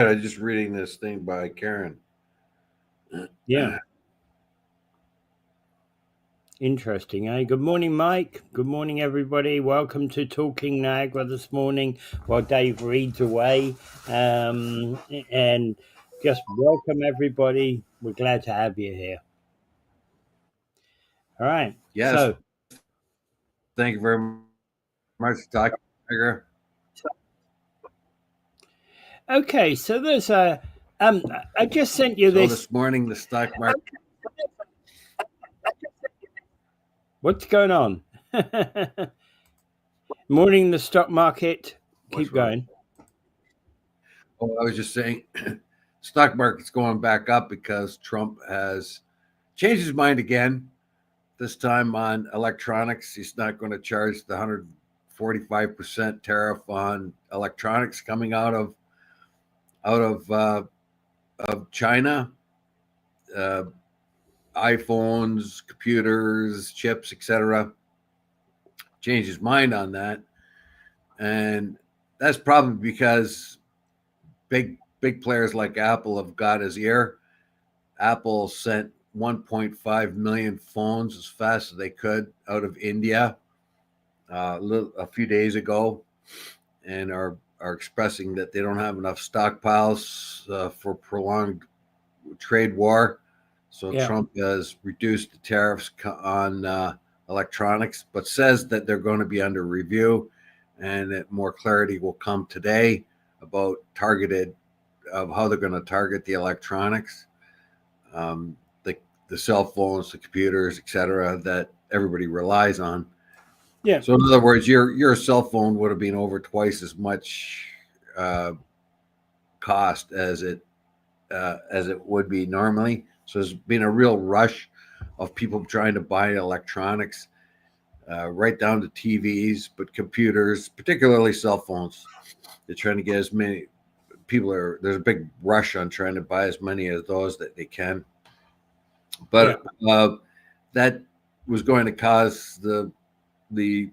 I was just reading this thing by Karen. Yeah, interesting, eh? Good morning, Mike. Good morning, everybody. Welcome to Talking Niagara this morning while Dave reads away. And just welcome, everybody. We're glad to have you here. All right. Yes, So, thank you very much, Dr. Niagara. okay. So there's a, I just sent you So this. this morning, the stock market. What's going on? Morning, the stock market. What's Keep wrong? going. Oh, I was just saying, stock market's going back up because Trump has changed his mind again. This time on electronics, he's not going to charge the 145% tariff on electronics coming out of China. Uh, iPhones, computers, chips, etc. Changed his mind on that, and that's probably because big players like Apple have got his ear. Apple sent 1.5 million phones as fast as they could out of India a few days ago, and are expressing that they don't have enough stockpiles for prolonged trade war. So Yeah. Trump has reduced the tariffs on electronics, but says that they're going to be under review, and that more clarity will come today about targeted of how they're going to target the electronics, um, the the cell phones, the computers, etc., that everybody relies on. Yeah. So in other words, your cell phone would have been over twice as much uh, cost as it would be normally. So there's been a real rush of people trying to buy electronics, right down to TVs, but computers, particularly cell phones. They're trying to get as many people are. There's a big rush on trying to buy as many of those that they can. Yeah. But that was going to cause the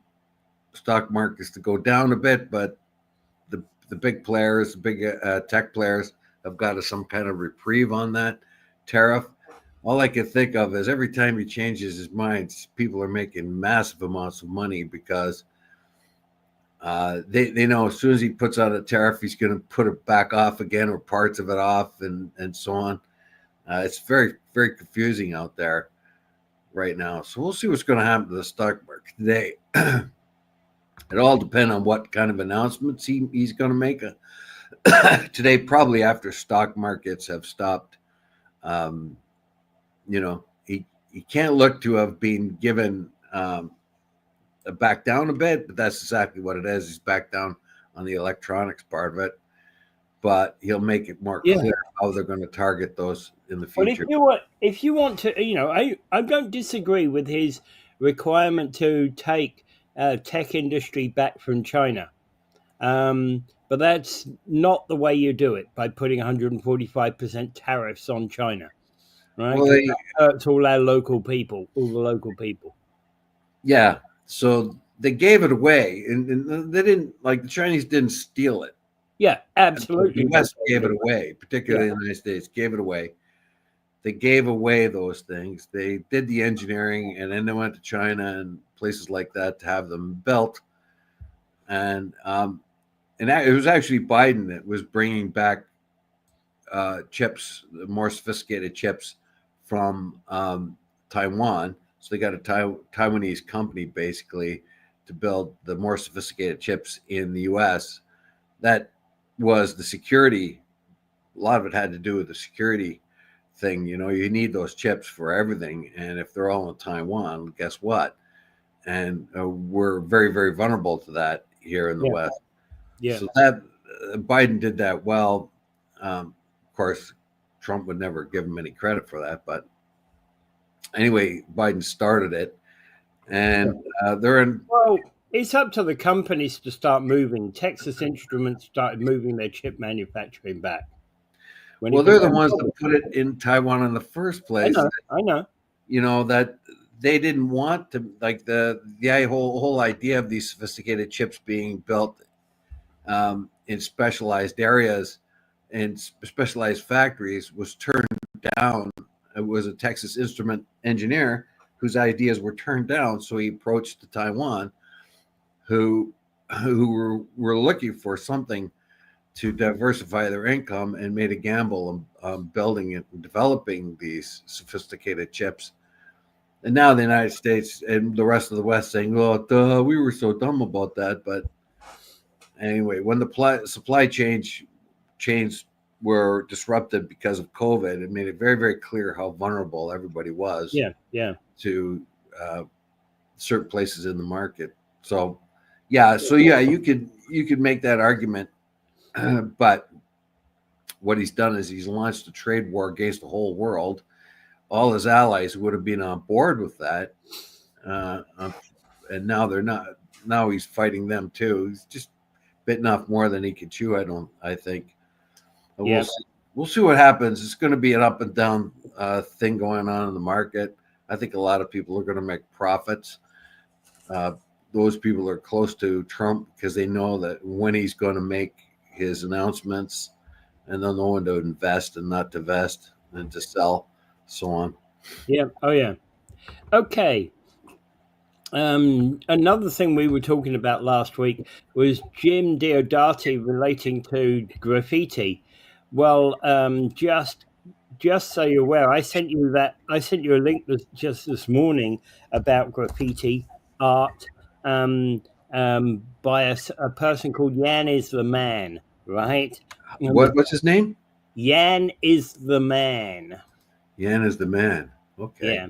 stock markets to go down a bit, but the big players, the big tech players, have got some kind of reprieve on that tariff. All I can think of is every time he changes his mind, people are making massive amounts of money because they know as soon as he puts out a tariff, he's going to put it back off again or parts of it off and so on. It's very, very confusing out there right now. So we'll see what's going to happen to the stock market today. It all depends on what kind of announcements he's going to make today, probably after stock markets have stopped. Um, he can't look to have been given back down a bit, but that's exactly what it is. He's back down on the electronics part of it, but he'll make it more Yeah. clear how they're going to target those in the Well, future. if you want to, I don't disagree with his requirement to take tech industry back from China. But that's not the way you do it by putting 145% tariffs on China, right? Well, Because that hurts all our local people, all the local people. yeah, so they gave it away, and they didn't like the Chinese didn't steal it. Yeah, The absolutely. U.S. gave it away, Yeah, particularly the United States gave it away. They gave away those things. They did the engineering, and then they went to China and places like that to have them built. And it was actually Biden that was bringing back chips, more sophisticated chips from Taiwan. So they got a Taiwanese company basically to build the more sophisticated chips in the U.S. That was the security. A lot of it had to do with the security thing. You need those chips for everything, and if they're all in Taiwan, guess what? And we're very, very vulnerable to that here in the yeah, West. yeah, So that Biden did that well. Of course, Trump would never give him any credit for that, but anyway, Biden started it, yeah. and they're in. Well, it's up to the companies to start moving. Texas Instruments started moving their chip manufacturing back when Well, it they're the became ones that public. put it in Taiwan in the first I place. know, I know. That they didn't want to like the whole idea of these sophisticated chips being built in specialized areas in specialized factories was turned down. It was a Texas Instrument engineer whose ideas were turned down. So he approached the Taiwan, who were looking for something to diversify their income, and made a gamble on building and developing these sophisticated chips. And now the United States and the rest of the West saying, "Well, duh, we were so dumb about that." But anyway, when the supply chains were disrupted because of COVID, it made it very, very clear how vulnerable everybody was Yeah, yeah, to uh, certain places in the market. So, yeah, you could make that argument, but what he's done is he's launched a trade war against the whole world. All his allies would have been on board with that, uh, and now they're not. Now he's fighting them too. He's just bitten off more than he can chew. I think. But we'll yeah, see. We'll see what happens. It's going to be an up and down thing going on in the market. I think a lot of people are going to make profits. Uh, those people are close to Trump because they know that when he's going to make his announcements, and they'll know when to invest and not to vest and to sell, so on. yeah. Oh, yeah. Okay. Another thing we were talking about last week was Jim Diodati relating to graffiti. Well, just so you're aware, I sent you a link just this morning about graffiti art by a person called Yan is the Man, right? And What's his name? Yan is the Man. Yan is the man. Okay. Yeah.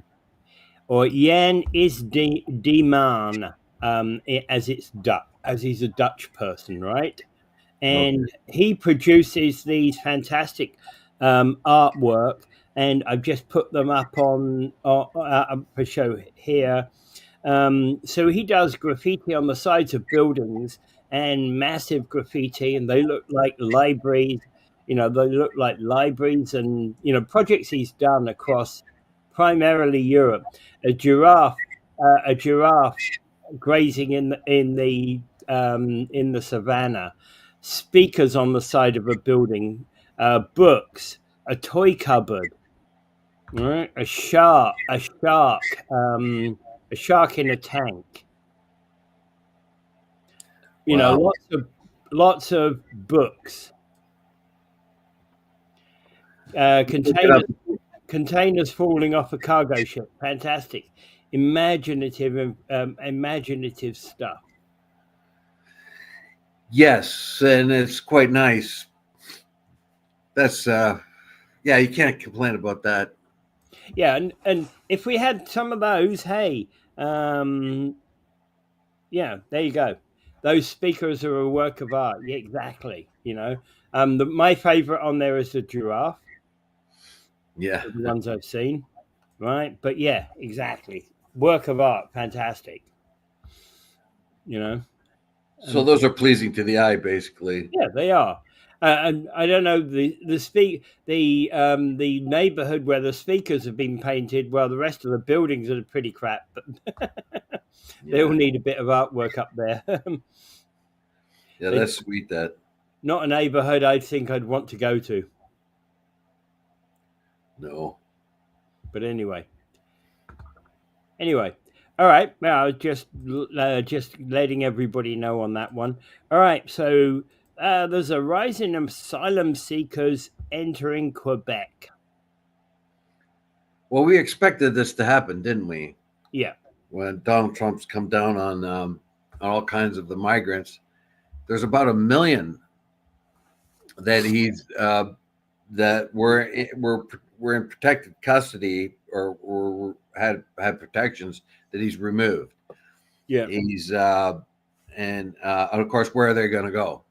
Or Jan is de Man, as it's Dutch, as he's a Dutch person, right? Okay. And he produces these fantastic artwork, and I've just put them up on for show here. So he does graffiti on the sides of buildings and massive graffiti, and they look like libraries. They look like libraries, and projects he's done across primarily Europe. A giraffe grazing in the savannah, speakers on the side of a building, books, a toy cupboard, right? A shark in a tank. Wow. Lots of books, Look it up. containers falling off a cargo ship. Fantastic, imaginative stuff. Yes, and it's quite nice. That's yeah, you can't complain about that. Yeah, and if we had some of those, hey, um, yeah, there you go. Those speakers are a work of art. Yeah, exactly. My favorite on there is the giraffe, Yeah. the ones I've seen, right? But yeah, exactly. Work of art, fantastic. You know, So and those are pleasing to the eye, basically. yeah, they are. And I don't know the neighborhood where the speakers have been painted. Well, the rest of the buildings are pretty crap, but they all Yeah. need a bit of artwork up there. Yeah, They that's sweet. That Not a neighborhood I think I'd want to go to. no. But anyway, all right. Well, just letting everybody know on that one. All right. So there's a rise in asylum seekers entering Quebec. Well, we expected this to happen, didn't we? Yeah. When Donald Trump's come down on all kinds of the migrants, there's about 1 million that he's that were in protected custody, or had protections that he's removed. Yeah. He's and of course, where are they going to go?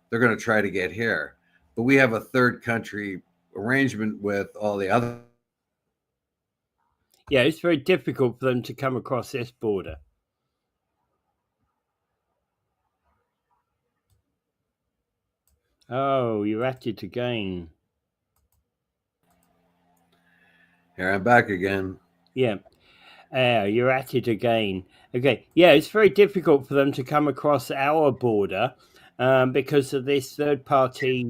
They're going to try to get here, but we have a third country arrangement with all the other. Yeah. It's very difficult for them to come across this border. Oh, you're at it again. Here I'm back again. Yeah. You're at it again. Okay. Yeah, it's very difficult for them to come across our border. because of this third party,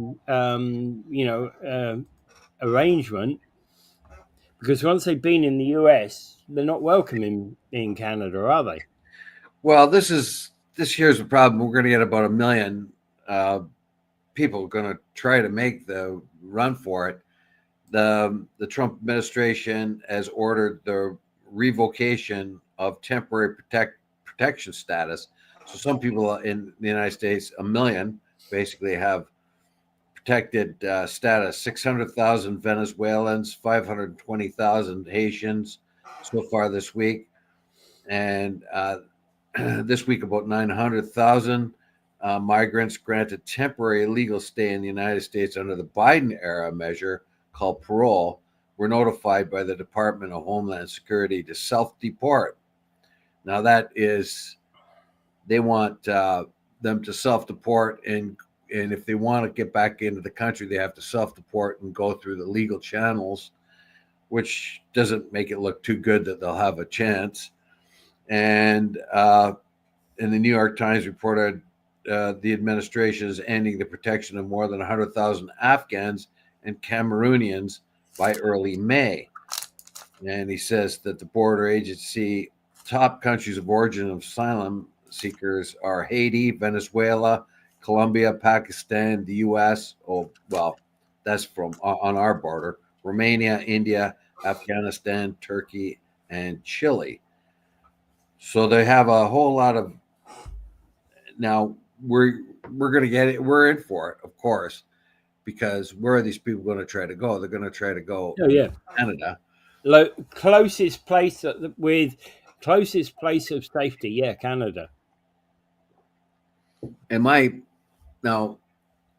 arrangement. Because once they've been in the US, they're not welcome in Canada, are they? Well, this year's the problem. We're going to get about 1 million uh, people going to try to make the run for it. The Trump administration has ordered the revocation of temporary protection status. So some people in the United States, 1 million, basically have protected status. 600,000 Venezuelans, 520,000 Haitians so far this week, and this week about 900,000 migrants granted temporary legal stay in the United States under the Biden era measure called parole were notified by the Department of Homeland Security to self-deport. Now that is, they want them to self-deport, and if they want to get back into the country, they have to self-deport and go through the legal channels, which doesn't make it look too good that they'll have a chance. And the New York Times reported the administration is ending the protection of more than 100,000 Afghans and Cameroonians by early May. And he says that the border agency top countries of origin of asylum seekers are Haiti, Venezuela, Colombia, Pakistan, the U.S. Oh, well, that's from on our border. Romania, India, Afghanistan, Turkey, and Chile. So they have a whole lot of. Now we're going to get it. We're in for it, of course, because where are these people going to try to go? They're going to try to go Oh yeah, Canada. closest place with closest place of safety. Yeah, Canada. And my now,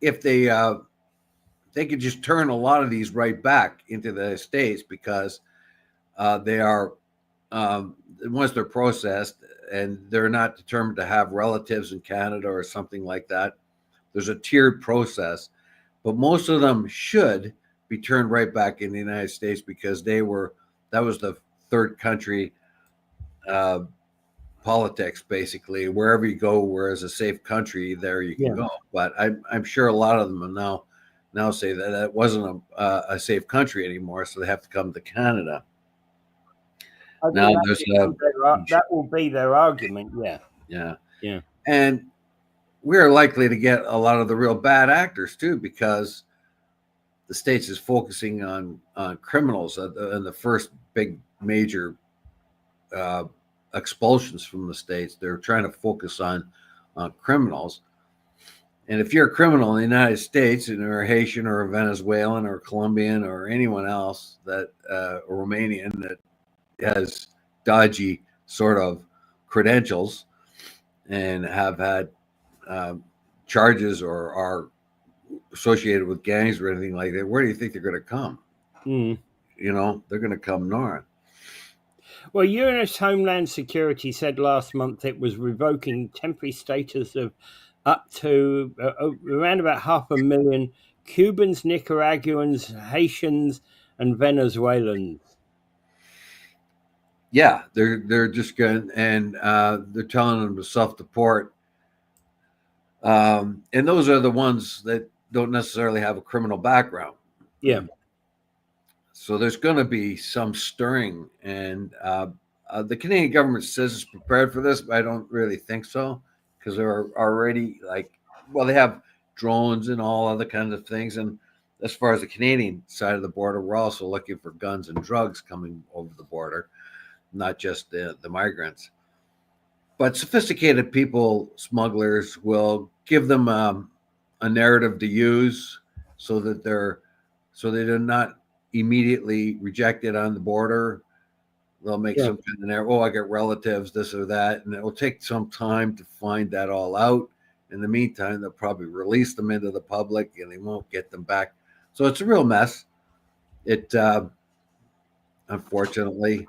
if they could just turn a lot of these right back into the states because they are once they're processed and they're not determined to have relatives in Canada or something like that. There's a tiered process, but most of them should be turned right back in the United States because that was the third country uh, politics basically. Wherever you go, where is a safe country, there you can Yeah, go. But I'm sure a lot of them are now say that that wasn't a safe country anymore, so they have to come to Canada. I think Now there's that will be their argument. Yeah, yeah, yeah, and we're likely to get a lot of the real bad actors too because the states is focusing on criminals and the first big major uh, expulsions from the states. They're trying to focus on criminals. And if you're a criminal in the United States and you're a Haitian or a Venezuelan or a Colombian or anyone else that or Romanian that has dodgy sort of credentials and have had um, charges or are associated with gangs or anything like that, where do you think they're going to come? mm. They're going to come north. Well, U.S. Homeland Security said last month it was revoking temporary status of up to around about 500,000 Cubans, Nicaraguans, Haitians, and Venezuelans. Yeah, they're just going and they're telling them to self-deport, and those are the ones that don't necessarily have a criminal background. Yeah, So there's going to be some stirring, and the Canadian government says it's prepared for this, but I don't really think so because they're already they have drones and all other kinds of things. And as far as the Canadian side of the border, we're also looking for guns and drugs coming over the border, not just the migrants. But sophisticated people, smugglers, will give them a narrative to use so that they're not immediately rejected on the border. They'll make yeah. some kind of narrative. Oh, I got relatives, this or that, and it will take some time to find that all out. In the meantime, they'll probably release them into the public, and they won't get them back. So it's a real mess. It unfortunately.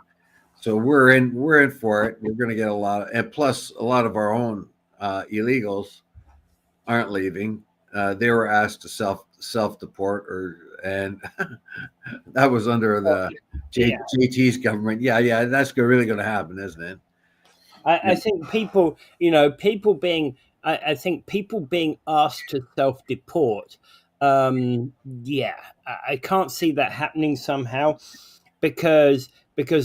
So we're in for it. We're going to get a lot of, and plus a lot of our own illegals aren't leaving. They were asked to self deport, and that was under the Yeah. JT's government. Yeah, that's really going to happen, isn't it? I think people, people being I think people being asked to self-deport, yeah, I can't see that happening somehow, because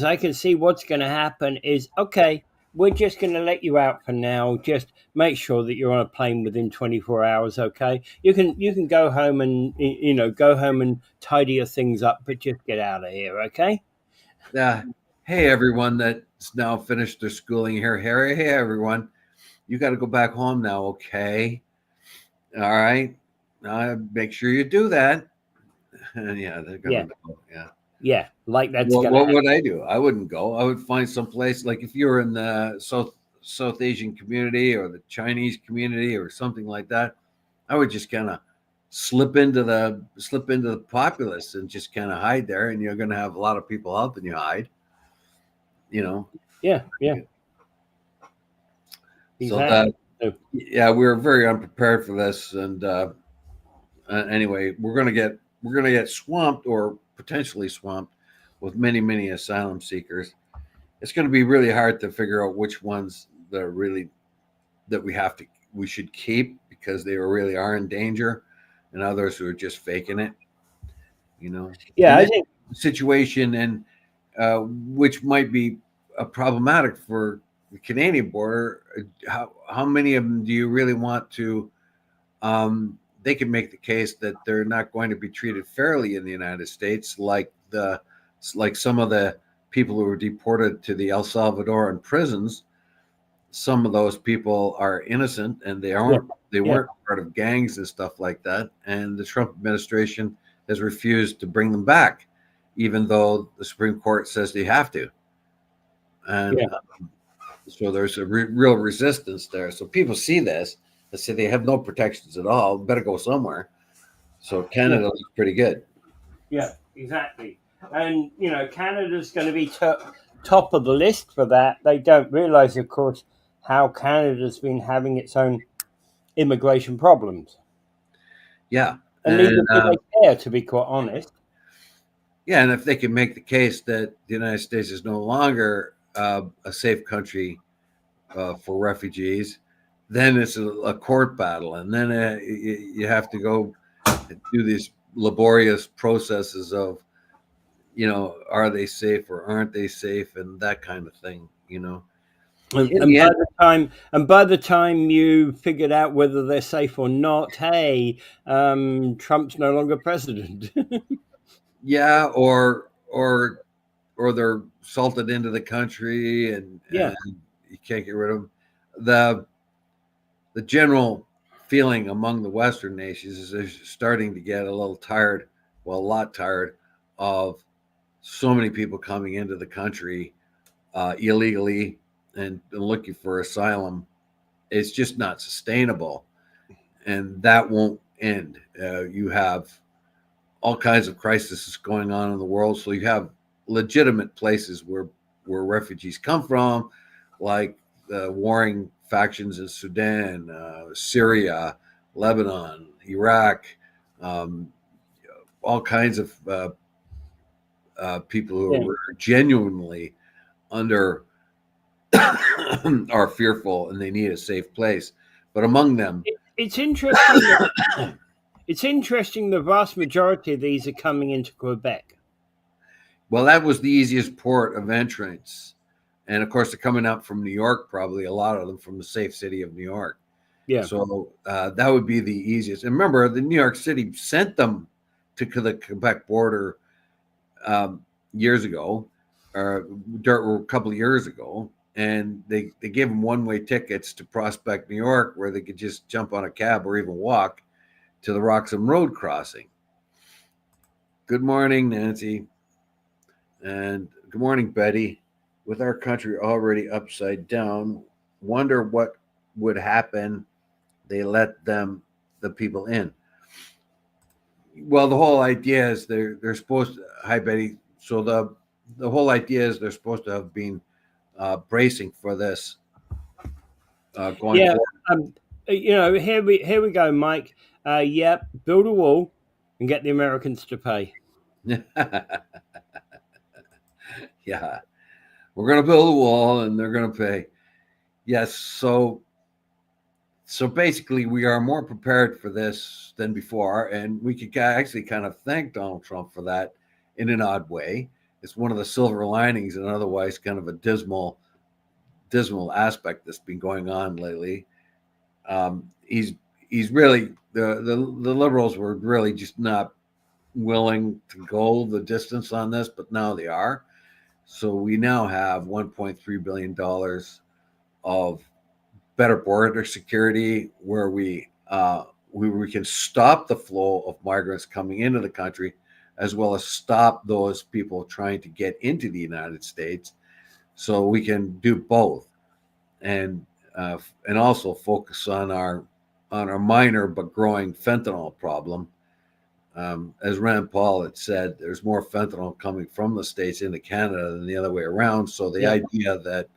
I can see what's going to happen is, okay, we're just going to let you out for now. Just make sure that you're on a plane within 24 hours. Okay, you can go home and go home and tidy your things up, but just get out of here. Okay. Uh, hey, everyone that's now finished their schooling here. Hey, everyone, you got to go back home now, okay? All right. Make sure you do that. And yeah, they're Yeah. gonna go. Yeah. Yeah. Like that's Well, going to what happen. would I do? I wouldn't go. I would find some place like if you were in the South Asian community or the Chinese community or something like that. I would just kind of slip into the populace and just kind of hide there, and you're going to have a lot of people helping you hide. You know. Yeah. Yeah. So that Exactly. So, yeah, we were very unprepared for this, and anyway, we're gonna get swamped or potentially swamped with many asylum seekers. It's going to be really hard to figure out which ones that are really that we should keep because they really are in danger, and others who are just faking it. You know, yeah, and I then think. the situation and which might be problematic for the Canadian border. How many of them do you really want to? They can make the case that they're not going to be treated fairly in the United States, like some of the people who were deported to the El Salvadoran prisons. Some of those people are innocent and Yeah. they Yeah. weren't part of gangs and stuff like that. And the Trump administration has refused to bring them back, even though the Supreme Court says they have to. And Yeah. so there's a real resistance there. So people see this and say they have no protections at all. Better go somewhere. So Yeah. Canada looks pretty good. Yeah. Exactly. And Canada's going to be top of the list for that. They don't realize, of course, how Canada's been having its own immigration problems, Yeah, and neither and do they care, to be quite honest. yeah, and if they can make the case that the United States is no longer a safe country for refugees, then it's a court battle, and then you have to go do these laborious processes of, are they safe or aren't they safe, and that kind of thing. And, In and the by end, the time you figured out whether they're safe or not, hey, Trump's no longer president. yeah, or they're salted into the country, Yeah. and you can't get rid of them. The general feeling among the Western nations is they're starting to get a little tired, well, a lot tired of so many people coming into the country illegally and looking for asylum. It's just not sustainable, and that won't end. You have all kinds of crises going on in the world, so you have legitimate places where refugees come from, like the warring factions in Sudan, Syria, Lebanon, Iraq, um, all kinds of people Yeah. who are genuinely under are fearful and they need a safe place. But among them, It's interesting that the vast majority of these are coming into Quebec. well, that was the easiest port of entrance. And of course, they're coming up from New York, probably a lot of them from the safe city of New York. Yeah. So that would be the easiest. And remember, the New York City sent them to the Quebec border years ago, or a couple of years ago, and they gave them one-way tickets to Prospect, New York, where they could just jump on a cab or even walk to the Roxham Road crossing. Good morning, Nancy, and good morning, Betty. With our country already upside down, wonder what would happen they let the people in. Well, the whole idea is they're supposed to. Hi, Betty. So the whole idea is they're supposed to have been bracing for this going Yeah. forward. Here we go, Mike. Yep. Build a wall and get the Americans to pay. Yeah, we're going to build a wall and they're going to pay. Yes. So So basically, we are more prepared for this than before, and we could actually kind of thank Donald Trump for that in an odd way. It's one of the silver linings in otherwise kind of a dismal aspect that's been going on lately. He's really the liberals were really just not willing to go the distance on this, but now they are. So we now have $1.3 billion of better border security, where we can stop the flow of migrants coming into the country, as well as stop those people trying to get into the United States. So we can do both, and and also focus on our minor but growing fentanyl problem. As Rand Paul had said, there's more fentanyl coming from the states into Canada than the other way around. So the Yeah. idea that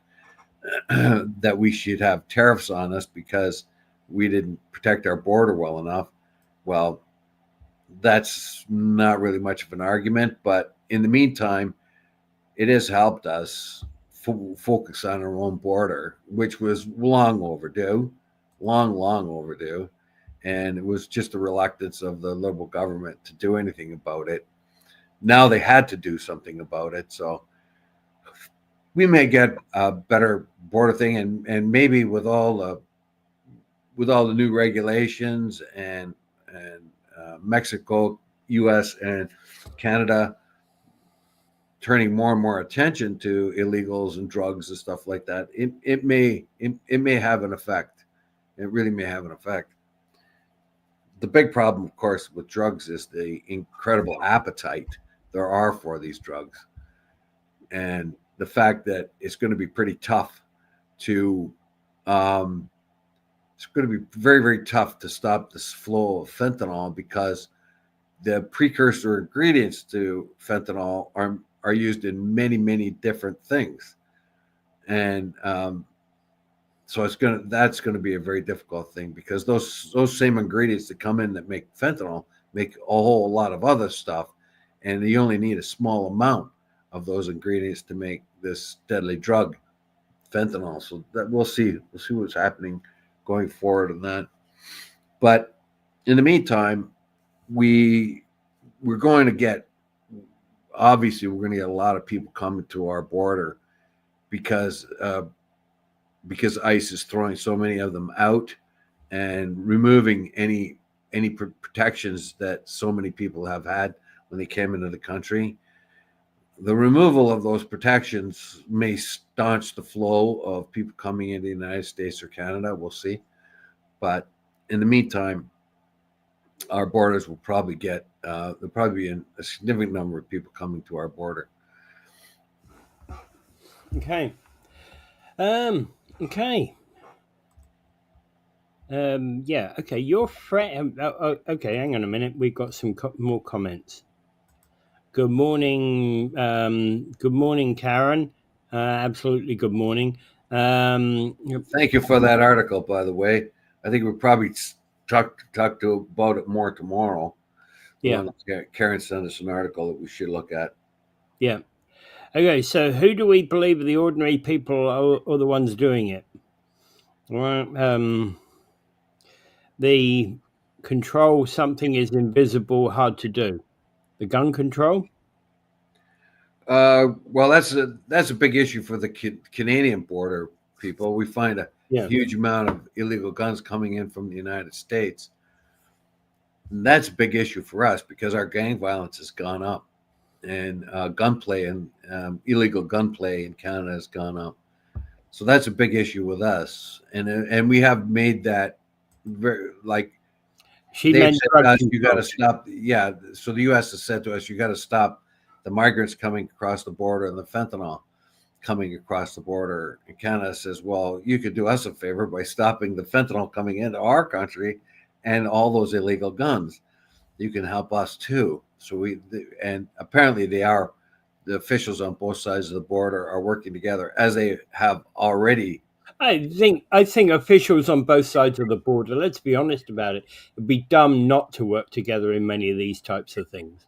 that we should have tariffs on us because we didn't protect our border well enough. Well, that's not really much of an argument, but in the meantime, it has helped us focus on our own border, which was long overdue, long overdue. And it was just the reluctance of the Liberal government to do anything about it. Now they had to do something about it. So we may get a better border thing, and maybe with all the new regulations and Mexico, U.S. and Canada turning more and more attention to illegals and drugs and stuff like that, it may have an effect. It really may have an effect. The big problem, of course, with drugs is the incredible appetite there are for these drugs, and the fact that it's going to be pretty tough to um, it's going to be very tough to stop this flow of fentanyl, because the precursor ingredients to fentanyl are used in many different things, and so that's going to be a very difficult thing, because those same ingredients that come in that make fentanyl make a whole lot of other stuff, and you only need a small amount of those ingredients to make this deadly drug, fentanyl. So that we'll see what's happening going forward on that. But in the meantime, we we're going to get obviously we're going to get a lot of people coming to our border, because ICE is throwing so many of them out and removing any protections that so many people have had when they came into the country. The removal of those protections may staunch the flow of people coming into the United States or Canada. We'll see. But in the meantime, our borders will probably there'll probably be a significant number of people coming to our border. Okay. Okay. Yeah. Okay. Your friend. Okay. Hang on a minute. We've got some more comments. Good morning. Good morning, Karen. Absolutely. Good morning. Thank you for that article, by the way. I think we'll probably talk about it more tomorrow. Yeah. Karen sent us an article that we should look at. Yeah. Okay. So, who do we believe are the ordinary people, or the ones doing it? Well, the control something is invisible, hard to do. The gun control. Well, that's a big issue for the Canadian border people. We find a Yeah. huge amount of illegal guns coming in from the United States. And that's a big issue for us, because our gang violence has gone up, and gunplay and illegal gunplay in Canada has gone up. So that's a big issue with us, and we have made that very, like, She they've meant said drug to us, you got control. to stop. Yeah, so the U.S. has said to us, you got to stop the migrants coming across the border and the fentanyl coming across the border. And Canada says, well, you could do us a favor by stopping the fentanyl coming into our country and all those illegal guns. You can help us too. And apparently the officials on both sides of the border are working together, as they have already. I think officials on both sides of the border, let's be honest about it, it'd be dumb not to work together in many of these types of things.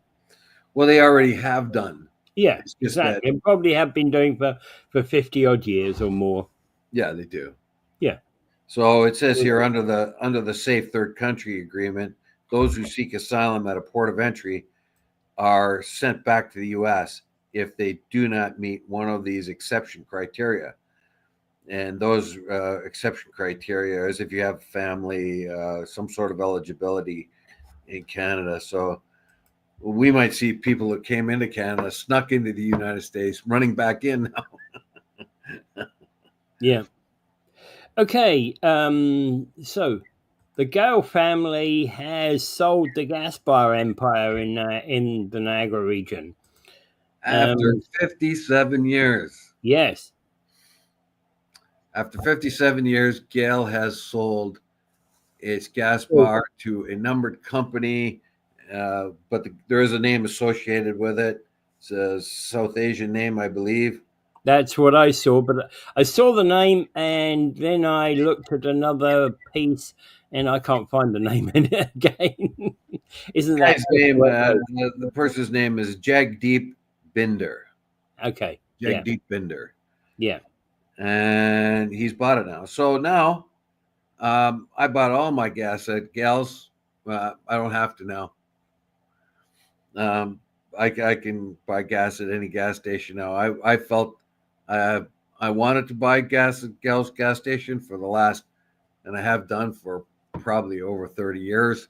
Well, they already have done. Yeah, It's just that, exactly. And probably have been doing for 50 odd years or more. yeah, they do. Yeah. So it says here under the Safe Third Country Agreement, those who seek asylum at a port of entry are sent back to the U.S. if they do not meet one of these exception criteria. And those exception criteria is if you have family, some sort of eligibility in Canada. So we might see people that came into Canada, snuck into the United States, running back in now. Yeah. Okay. So the Gale family has sold the gas bar empire in the Niagara region. After Um, 57 years. yes, After 57 years, Gale has sold its gas oh, bar to a numbered company, but there is a name associated with it. It's a South Asian name, I believe. that's what I saw. But I saw the name, and then I looked at another piece, and I can't find the name in it again. Isn't that Guy's just the name, way it goes? the person's name is Jagdeep Binder. Okay. Yeah. Jagdeep Binder, Yeah. and he's bought it now. So now, I bought all my gas at Gals. I don't have to now. Um, I can buy gas at any gas station now. I felt uh, I wanted to buy gas at Gals gas station for the last, and I have done for probably over 30 years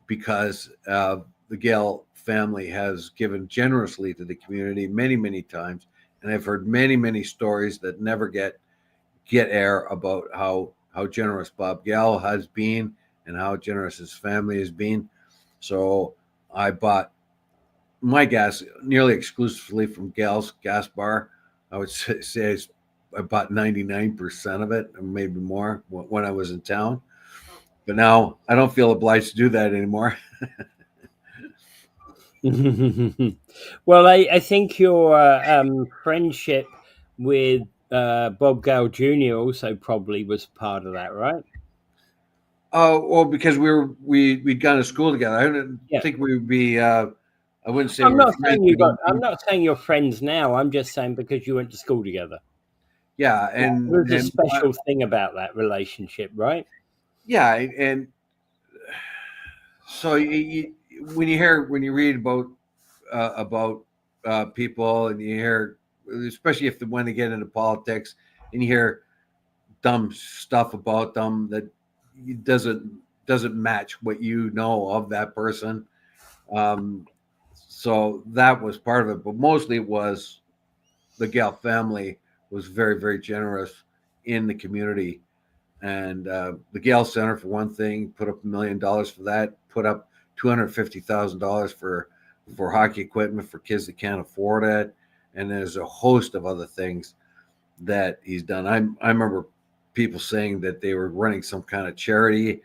because the Gale family has given generously to the community many, many times. And I've heard many, many stories that never get air about how generous Bob Gale has been and how generous his family has been. So I bought my gas nearly exclusively from Gale's gas bar. I would say I bought 99% of it, or maybe more, when I was in town. But now I don't feel obliged to do that anymore. Well, I think your friendship with Bob Gale Jr. also probably was part of that, right? Oh, well, because we'd gone to school together. I didn't Yeah. think we would be. I wouldn't say we were friends. I'm not saying you're friends now. I'm just saying because you went to school together. Yeah, There's a special thing about that relationship, right? yeah, and so when you read about people, and you hear, especially if when they get into politics, and you hear dumb stuff about them that doesn't doesn't match what you know of that person. Um, so that was part of it, but mostly it was the Gale family was very, very generous in the community. And the Gale Center, for one thing, put up $1 million for that. Put up $250,000 for hockey equipment for kids that can't afford it. And there's a host of other things that he's done. I remember people saying that they were running some kind of charity,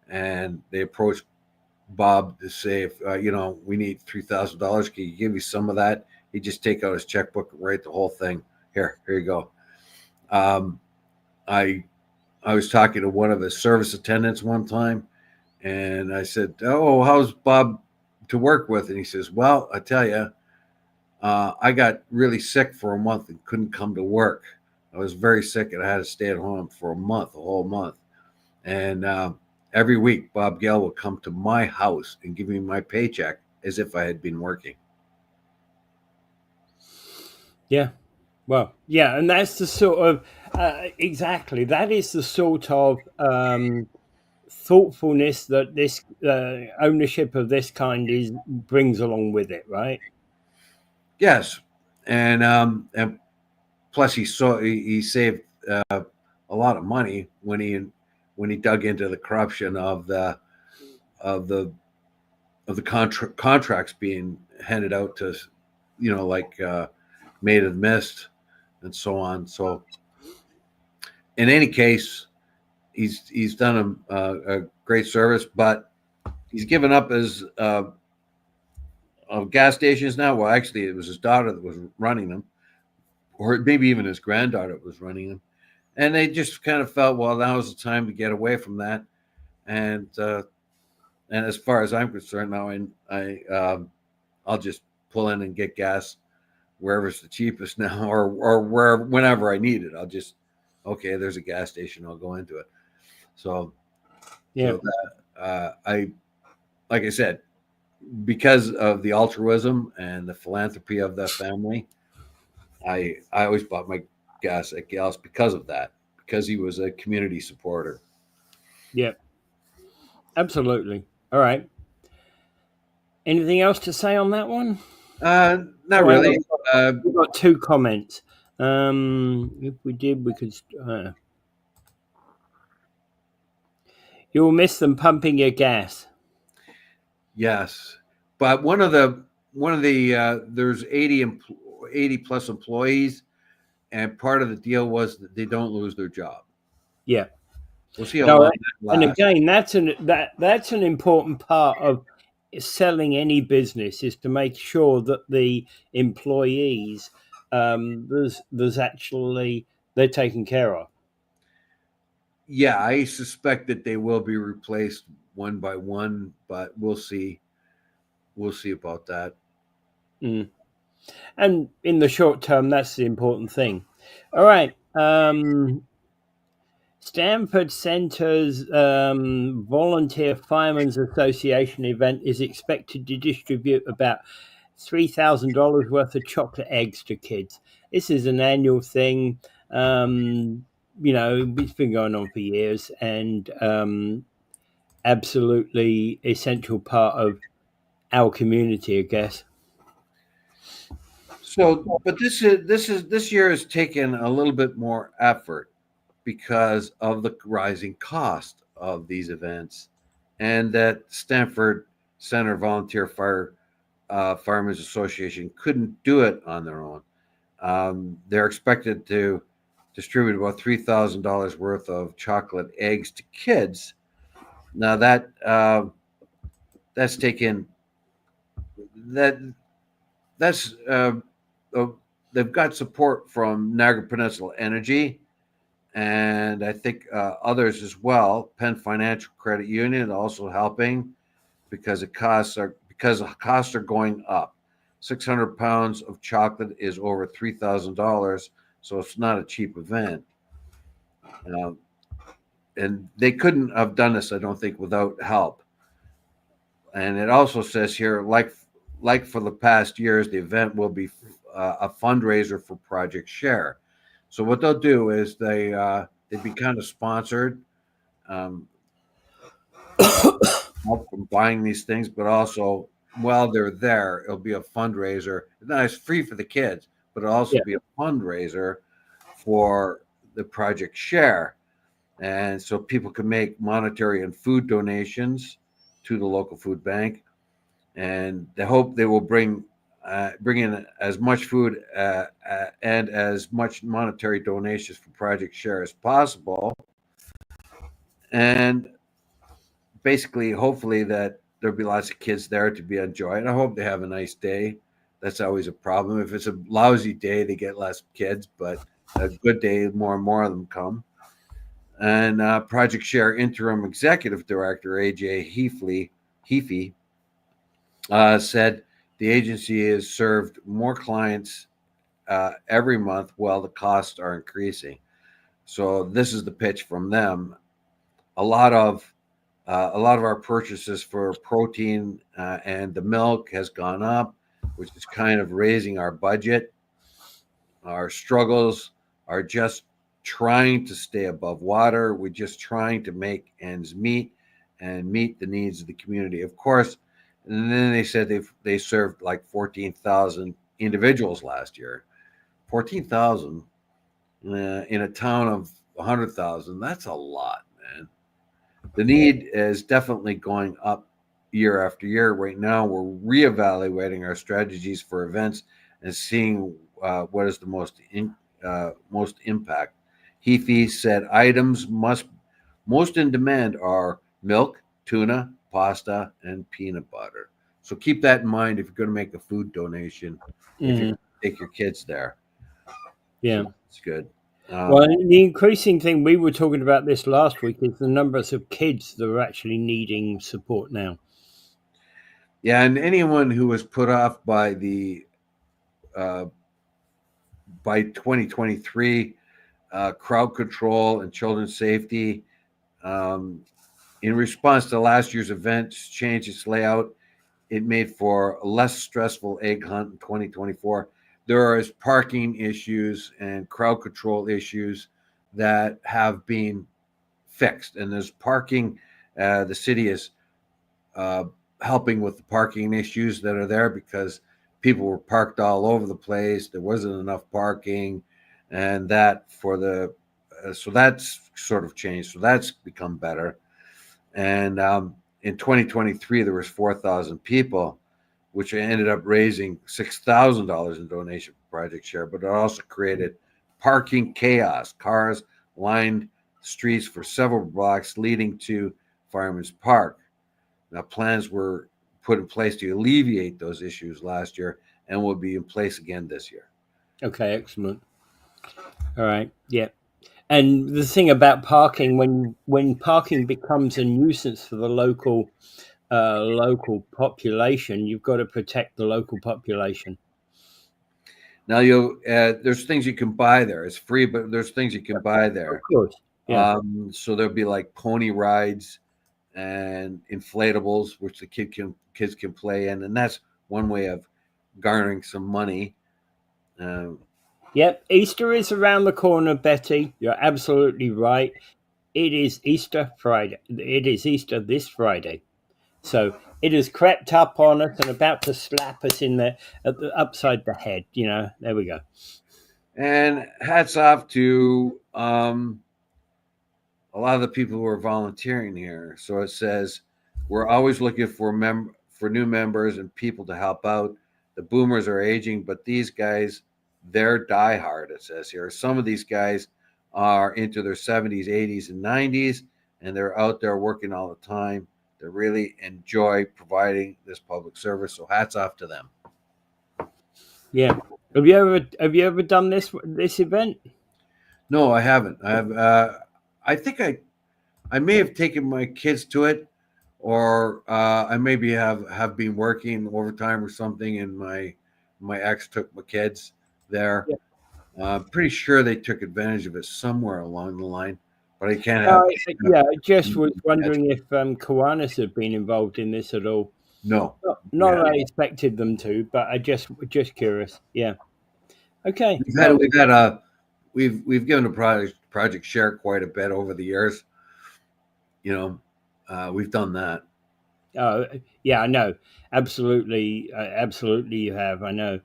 and they approached Bob to say, if we need $3,000, can you give me some of that? He'd just take out his checkbook and write the whole thing. Here you go. Um, I I was talking to one of his service attendants one time, and I said, "Oh, how's Bob to work with?" And he says, "Well, I tell you, I got really sick for a month and couldn't come to work. I was very sick and I had to stay at home for a month, a whole month. And every week, Bob Gale would come to my house and give me my paycheck as if I had been working." Yeah. Well, yeah, and that's the sort of exactly that is the sort of thoughtfulness that this ownership of this kind is brings along with it, right? Yes, and plus he saved a lot of money when he dug into the corruption of the contracts being handed out to, like Maid of the Mist and so on. So in any case, he's done a great service, but he's given up his gas stations now. Well, actually, it was his daughter that was running them, or maybe even his granddaughter was running them, and they just kind of felt, well, now is the time to get away from that. And and as far as I'm concerned now, I'll just pull in and get gas wherever's the cheapest now, or wherever whenever I need it. I'll just, okay, there's a gas station, I'll go into it. So, Yeah. so that like I said, because of the altruism and the philanthropy of the family, I always bought my gas at Gale's because of that, because he was a community supporter. Yeah. Absolutely. All right. Anything else to say on that one? Not All right. really. Uh, We've got two comments. If we did, we could. You'll miss them pumping your gas. yes, but one of the there's 80 plus employees, and part of the deal was that they don't lose their job. Yeah. We'll see how No, long that and lasts. again, that's an important part of selling any business is to make sure that the employees there's actually they're taken care of. Yeah, I suspect that they will be replaced one by one, but we'll see. We'll see about that. Mm. And in the short term, that's the important thing. All right. Stamford Centre's Volunteer Firemen's Association event is expected to distribute about $3,000 worth of chocolate eggs to kids. This is an annual thing. It's been going on for years and absolutely essential part of our community, I guess. So, but this year has taken a little bit more effort because of the rising cost of these events, and that Stanford Center Volunteer Firemen's Association couldn't do it on their own. They're expected to distribute about $3,000 worth of chocolate eggs to kids. Now that's taken that that's uh, they've got support from Niagara Peninsula Energy, and I think others as well. Penn Financial Credit Union also helping because costs are going up. 600 pounds of chocolate is over $3,000, so it's not a cheap event. Um, and they couldn't have done this, I don't think, without help. And it also says here, like for the past years, the event will be a fundraiser for Project Share. So what they'll do is they'd be kind of sponsored, um, help from buying these things, but also while they're there, it'll be a fundraiser. It's free for the kids, but it'll also Yeah. be a fundraiser for the Project Share. And so people can make monetary and food donations to the local food bank, and they hope they will bring in as much food and as much monetary donations for Project Share as possible, and basically, hopefully, that there'll be lots of kids there to be enjoyed. I hope they have a nice day. That's always a problem. If it's a lousy day, they get less kids, but a good day, more and more of them come. And Project Share interim executive director AJ Heafy said the agency has served more clients every month while the costs are increasing. So this is the pitch from them. A lot of a lot of our purchases for protein and the milk has gone up, which is kind of raising our budget. Our struggles are just trying to stay above water. We're just trying to make ends meet and meet the needs of the community. Of course, and then they said they served like 14,000 individuals last year. 14,000 in a town of 100,000. That's a lot, man. The need is definitely going up year after year. Right now, we're reevaluating our strategies for events and seeing what is the most impact. Heafy said items most in demand are milk, tuna, pasta, and peanut butter. So keep that in mind if you're going to make a food donation, if you Mm, take your kids there. yeah. So that's good. Well, Um, the increasing thing we were talking about this last week is the numbers of kids that are actually needing support now. yeah, and anyone who was put off uh, by 2023 crowd control and children's safety, Um, in response to last year's events, changed its layout. It made for a less stressful egg hunt in 2024. There is parking issues and crowd control issues that have been fixed, and there's parking. The city is uh, helping with the parking issues that are there because people were parked all over the place. There wasn't enough parking, and that for the so that's sort of changed. So that's become better. And in 2023, there was 4,000 people, which ended up raising $6,000 in donation for Project Share. But it also created parking chaos. Cars lined streets for several blocks leading to Firemen's Park. Now, plans were put in place to alleviate those issues last year and will be in place again this year. Okay, excellent. All right. Yeah. And the thing about parking, when parking becomes a nuisance for the local population, you've got to protect the local population. Now, there's things you can buy there. It's free, but there's things you can buy Of there. course. Yeah. So there'll be like pony rides and inflatables, which the kids can play in, and that's one way of garnering some money. Uh, Yep. Easter is around the corner, Betty. You're absolutely right. It is Easter Friday. It is Easter this Friday. So it has crept up on us and about to slap us in upside the head. There we go. and hats off to a lot of the people who are volunteering here. So it says we're always looking for new members and people to help out. The boomers are aging, but these guys, they're diehard. It says here. Some of these guys are into their 70s, 80s, and 90s, and they're out there working all the time. They really enjoy providing this public service. So hats off to them. Yeah. Have you ever done this event? No, I haven't. I have. I think I may have taken my kids to it, or I maybe have been working overtime or something, and my ex took my kids there. Yeah. Pretty sure they took advantage of it somewhere along the line, but I can't have. Yeah, I just was wondering if Kiwanis have been involved in this at all. No, we Not have. that I expected them to, but I just curious. Yeah. Okay. We've had we've had a we've given the project share quite a bit over the years. You know, we've done that. Yeah, I know. Absolutely, absolutely, you have. I know.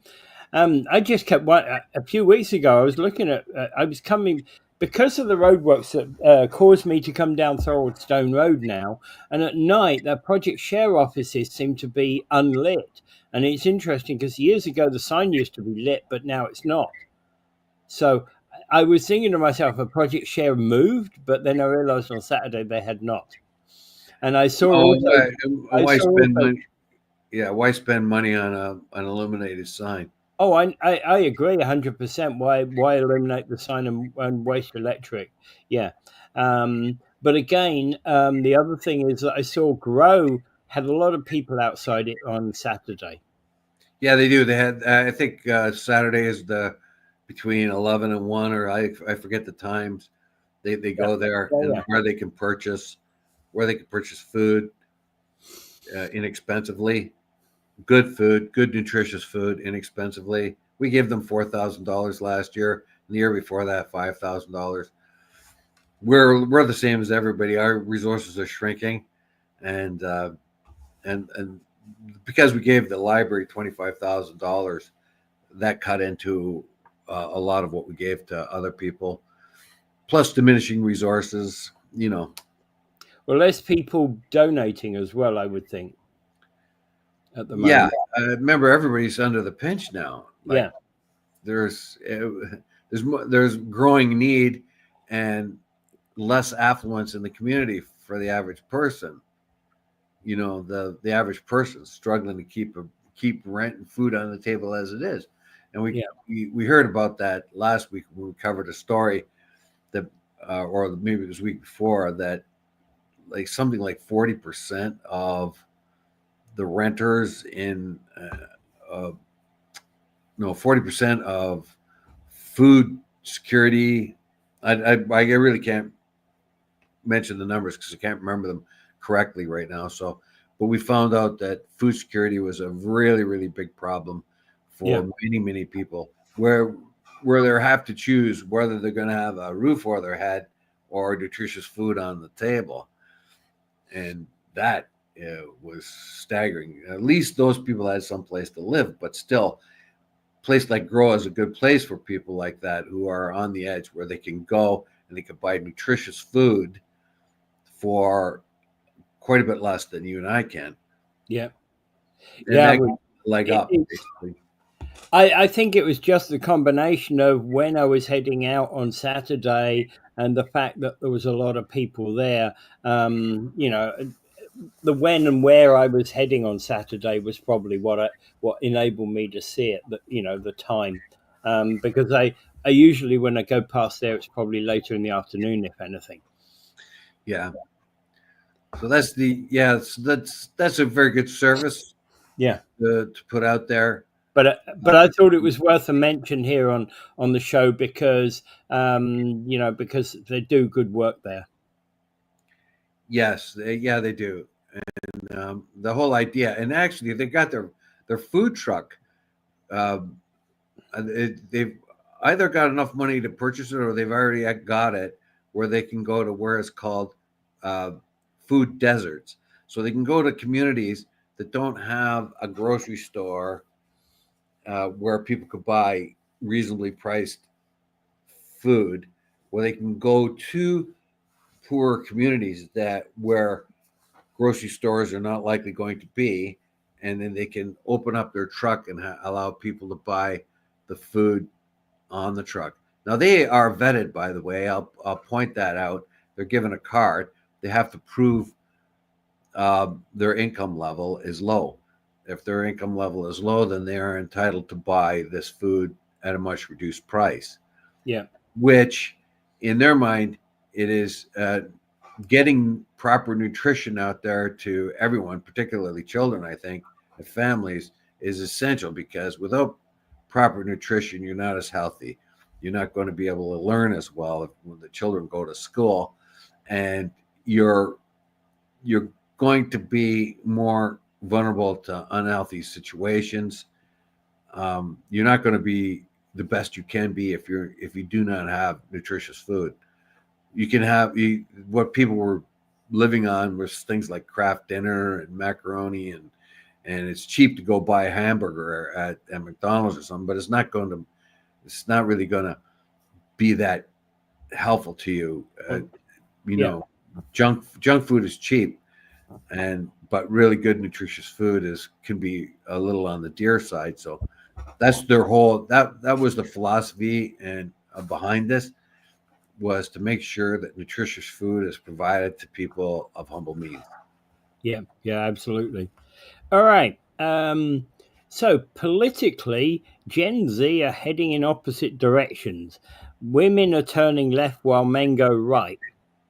I just kept a few weeks ago. I was looking at. I was coming because of the roadworks that caused me to come down Thorold Stone Road now. And at night, the project share offices seem to be unlit. And it's interesting because years ago the sign used to be lit, but now it's not. So I was thinking to myself, a project share moved, but then I realised on Saturday they had not. And I saw Oh, also. I why saw spend also. money? Yeah, why spend money on an illuminated sign? Oh, I agree 100%. Why eliminate the sign and waste electric? Yeah. But again, the other thing is that I saw Grow had a lot of people outside it on Saturday. Yeah, they do. They had. I think Saturday is the between 11 and 1, or I forget the times. They Yeah. go there Yeah. and Yeah. where they can purchase food inexpensively, good food, good nutritious food inexpensively. We gave them $4,000 last year. And the year before that, $5,000. We're the same as everybody. Our resources are shrinking, and and because we gave the library $25,000, that cut into a lot of what we gave to other people, plus diminishing resources. You know, Well, less people donating as well, I would think, at the yeah. moment. Remember, everybody's under the pinch now. Like Yeah. there's there's growing need and less affluence in the community for the average person. You know, the average person struggling to keep rent and food on the table as it is. And Yeah. we heard about that last week when we covered a story that or maybe it was the week before, that like something like 40% of the renters in no 40% of food security. I really can't mention the numbers because I can't remember them correctly right now. So, but we found out that food security was a really, really big problem Yeah. for many, many people, where they have to choose whether they're going to have a roof over their head or nutritious food on the table, and that was staggering. At least those people had some place to live, but still, a place like Grow is a good place for people like that who are on the edge, where they can go and they can buy nutritious food for quite a bit less than you and I can, Yeah. and Yeah. that leg It, up it's basically. I think it was just the combination of when I was heading out on Saturday and the fact that there was a lot of people there. You know, the when and where I was heading on Saturday was probably what enabled me to see it. That the time, because I usually when I go past there, it's probably later in the afternoon, if anything. Yeah. So that's a very good service Yeah. to put out there. But I thought it was worth a mention here on the show because because they do good work there. Yes, they do. And the whole idea, and actually, they got their food truck. Um, they've either got enough money to purchase it, or they've already got it, where they can go to where it's called uh, food deserts. So they can go to communities that don't have a grocery store where people could buy reasonably priced food, where they can go to poor communities that where grocery stores are not likely going to be, and then they can open up their truck and allow people to buy the food on the truck. Now they are vetted, by the way. I'll point that out. They're given a card. They have to prove their income level is low. If their income level is low, then they are entitled to buy this food at a much reduced price, Yeah. which in their mind, it is getting proper nutrition out there to everyone, particularly children, I think, and families, is essential, because without proper nutrition, you're not as healthy. You're not going to be able to learn as well when the children go to school, and you're going to be more vulnerable to unhealthy situations. You're not going to be the best you can be if you do not have nutritious food. You can have what people were living on was things like Kraft Dinner and macaroni, and it's cheap to go buy a hamburger at McDonald's or something, but it's not really going to be that helpful to you. You Yeah. know, junk food is cheap, and but really good nutritious food is can be a little on the dear side. So that's their whole that was the philosophy and behind this, was to make sure that nutritious food is provided to people of humble means. Yeah. Yeah. Absolutely. All right. So politically, Gen Z are heading in opposite directions. Women are turning left while men go right.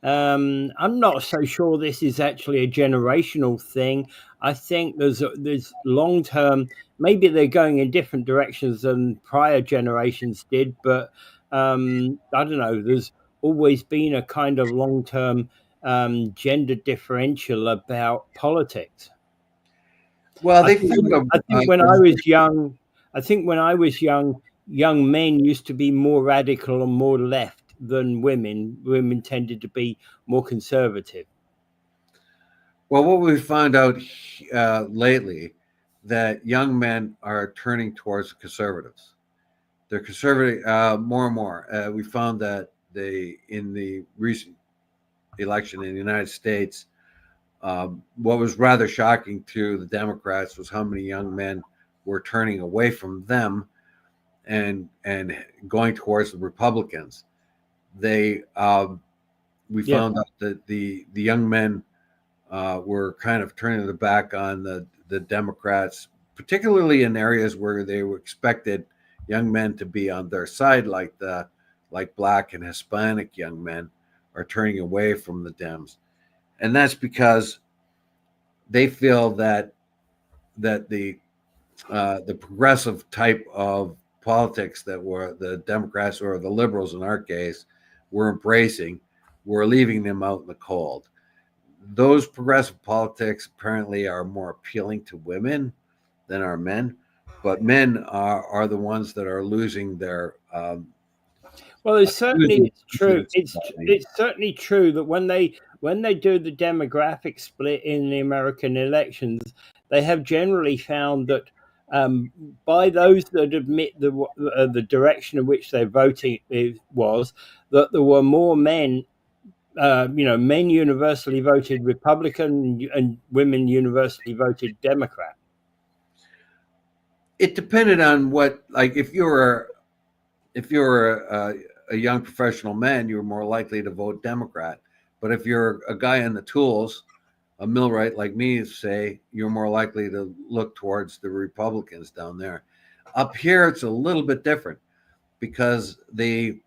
I'm not so sure this is actually a generational thing. I think there's long term. Maybe they're going in different directions than prior generations did, but I don't know. There's always been a kind of long term gender differential about politics. Well, I they think found I think when I was young, young men used to be more radical and more left than women. Women tended to be more conservative. well, what we found out lately, that young men are turning towards conservatives. They're conservative more and more. We found that they in the recent election in the United States, what was rather shocking to the Democrats was how many young men were turning away from them and going towards the Republicans. They We Yeah, found out that the young men were kind of turning their back on the Democrats, particularly in areas where they were expected young men to be on their side, like black and Hispanic young men are turning away from the Dems, and that's because they feel that the progressive type of politics that were the Democrats or the liberals in our case were embracing we're leaving them out in the cold. Those progressive politics apparently are more appealing to women than are men, but men are the ones that are losing their Well, it's certainly losing it's true. confidence in society. It's certainly true that when they do the demographic split in the American elections, they have generally found that by those that admit the direction in which they're voting was that there were more men. Men universally voted Republican and women universally voted Democrat. It depended on what, like, if you're a young professional man, you're more likely to vote Democrat. But if you're a guy in the tools, a millwright like me, say, you're more likely to look towards the Republicans down there. Up here, it's a little bit different because the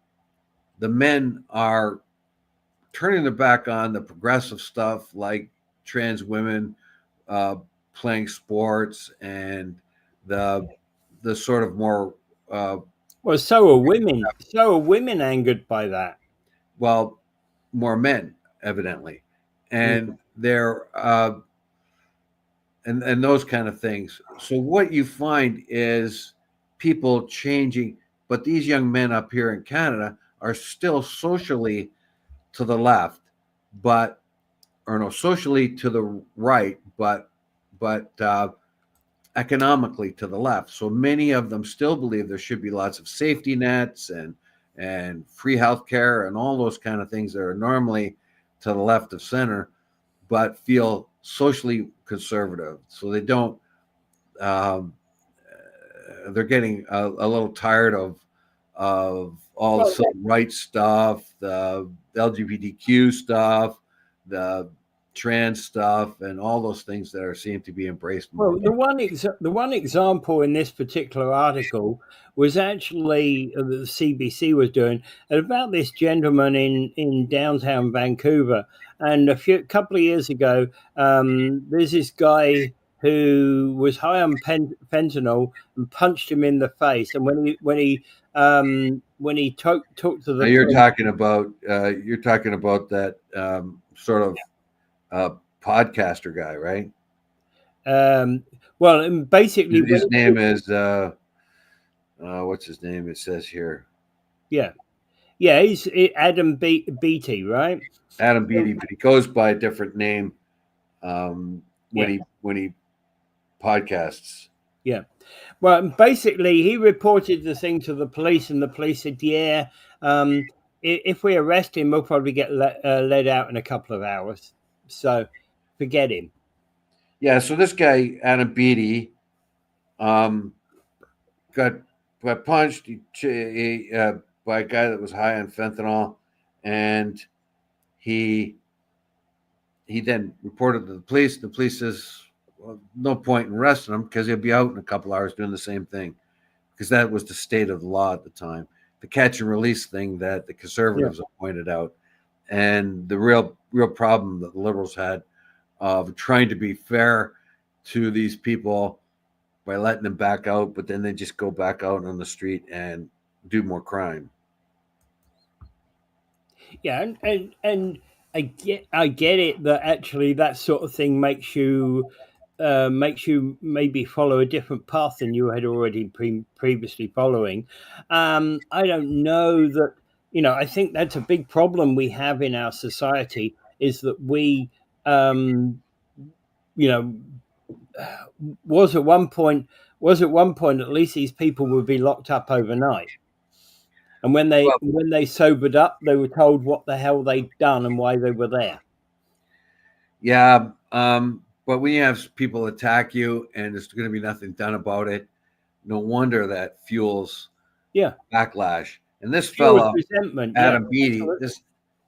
men are turning their back on the progressive stuff like trans women uh, playing sports and the the sort of more uh, Well, so are women. So are women angered by that. well, more men evidently, Mm. and they're and those kind of things. So what you find is people changing, but these young men up here in Canada are still socially to the left, but or no, socially to the right, but economically to the left. So many of them still believe there should be lots of safety nets and free healthcare and all those kind of things that are normally to the left of center, but feel socially conservative. So they don't. Um, they're getting a little tired of all the Well, civil rights stuff, the LGBTQ stuff, the trans stuff, and all those things that are seem to be embraced more. Well, the one example in this particular article was actually the CBC was doing about this gentleman in downtown Vancouver, and a couple of years ago, there's this guy who was high on fentanyl and punched him in the face, and when he talked to Now the police, you're talking about that sort of podcaster guy, right? well, and basically His name is what's his name? It says here yeah, he's Adam Beatty, right? Adam Beatty, but he goes by a different name um, Yeah, when he podcasts. yeah. Well, basically, he reported the thing to the police, and the police said, "Yeah, if we arrest him, we'll probably get let out in a couple of hours. So, forget him." Yeah, so this guy Adam Beatty um, got punched by a guy that was high on fentanyl, and he he then reported to the police. The police says, well, no point in arresting him because he'll be out in a couple hours doing the same thing because that was the state of the law at the time. The catch and release thing that the Yeah. conservatives have pointed out, and the real problem that the liberals had of trying to be fair to these people by letting them back out, but then they just go back out on the street and do more crime. Yeah, and I get it that actually that sort of thing makes you maybe follow a different path than you had already previously following. I don't know that I think that's a big problem we have in our society is that we um, you know was at one point at least these people would be locked up overnight. And Well, when they sobered up, they were told what the hell they'd done and why they were there. yeah, but when you have people attack you and there's going to be nothing done about it, no wonder that fuels Yeah, backlash. And this fuels fella, resentment. Yeah, Adam Beatty, absolutely.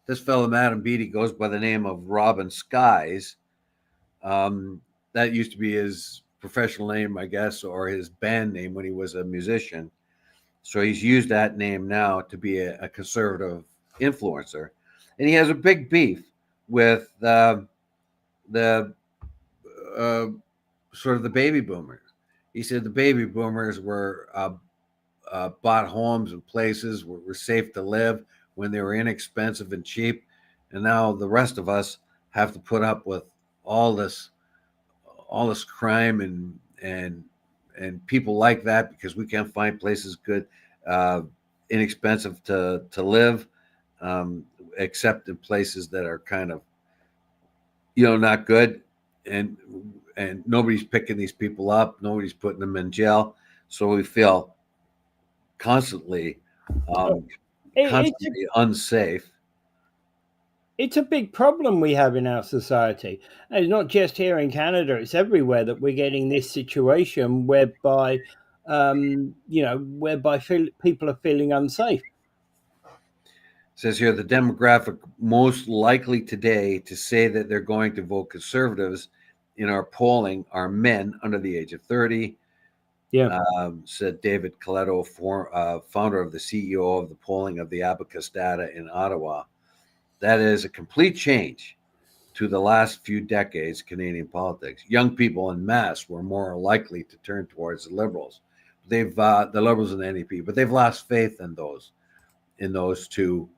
this fellow Adam Beatty goes by the name of Robin Skies. Um, that used to be his professional name, I guess, or his band name when he was a musician. So he's used that name now to be a conservative influencer, and he has a big beef with the uh, sort of the baby boomers. He said the baby boomers were bought homes and places were safe to live when they were inexpensive and cheap, and now the rest of us have to put up with all this all this crime and people like that because we can't find places good, uh, inexpensive to live, um, except in places that are kind of not good, and and nobody's picking these people up, nobody's putting them in jail, so we feel constantly um, It's constantly unsafe. it's a big problem we have in our society. And it's not just here in Canada; it's everywhere that we're getting this situation whereby, people are feeling unsafe. Says here the demographic most likely today to say that they're going to vote conservatives in our polling are men under the age of 30, Yeah, said David Coletto, founder of the CEO of the polling of the Abacus data in Ottawa. That is a complete change to the last few decades of Canadian politics. Young people en masse were more likely to turn towards the Liberals. The Liberals and the NDP, but they've lost faith in those two